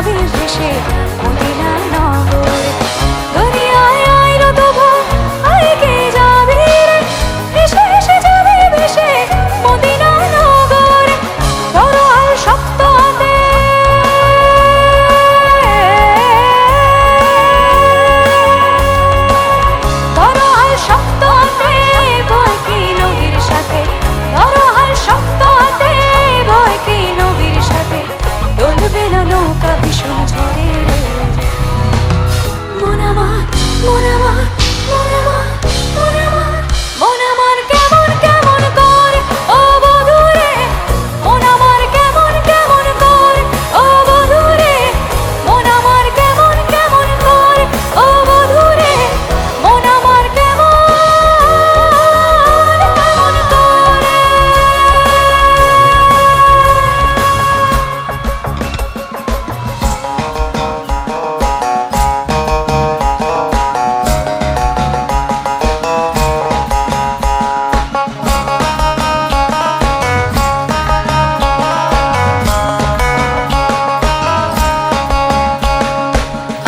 যাবে ভেসে মদিনা নগরে। দুনিয়ায় আইর তবু আইকে যাবে রে, এসে এসে যাবে ভেসে মদিনা নগরে। ধরো আর শক্ত হাতে, ধরো আর শক্ত হাতে, ভয় কি নবীর সাথে, ধরো আর শক্ত হাতে, ভয় কি নবীর সাথে। ডলবে না নৌকা ভীষণ ঝড়ে রে। মন আমার, মন আমার, মন আমার, মন আমার, মন আমার কেমন কেমন করে ও বধুরে। মন আমার কেমন কেমন করে ও বধুরে। মন আমার কেমন কেমন করে ও বধুরে। মন আমার কেমন কেমন করে।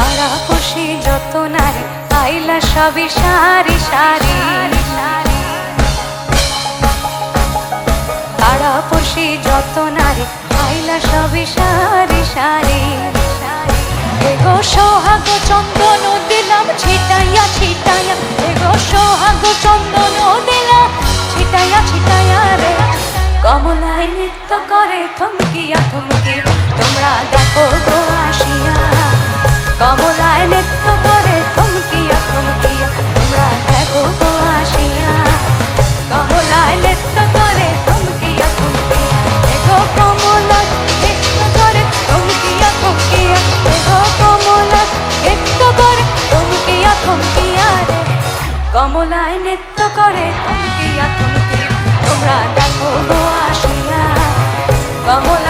আড়াপড়শি যত নারী আইলা সবই সারি সারি। আড়াপড়শি যত নারী আইলা সবই সারি সারি। এগো সোহাগ চন্দন দিলাম ছিটাইয়া ছিটাইয়া, এগো সোহাগ চন্দন দিলাম ছিটাইয়া ছিটাইয়া রে। কমলায় নৃত্য করে থমকিয়া থমকিয়া, তোমরা দেখো গো আসিয়া। কমলায় নৃত্য করে থমকিয়া থমকিয়া, তোমরা দেখো গো আসিয়া। কমলায় নৃত্য করে থমকিয়া থমকিয়া, এগো কমলায় নৃত্য করে থমকিয়া থমকিয়া, এগো কমলায় নৃত্য করে থমকিয়া থমকিয়া রে। কমলায় নৃত্য করে থমকিয়া থমকিয়া, তোমরা দেখো গো আসিয়া। কমলা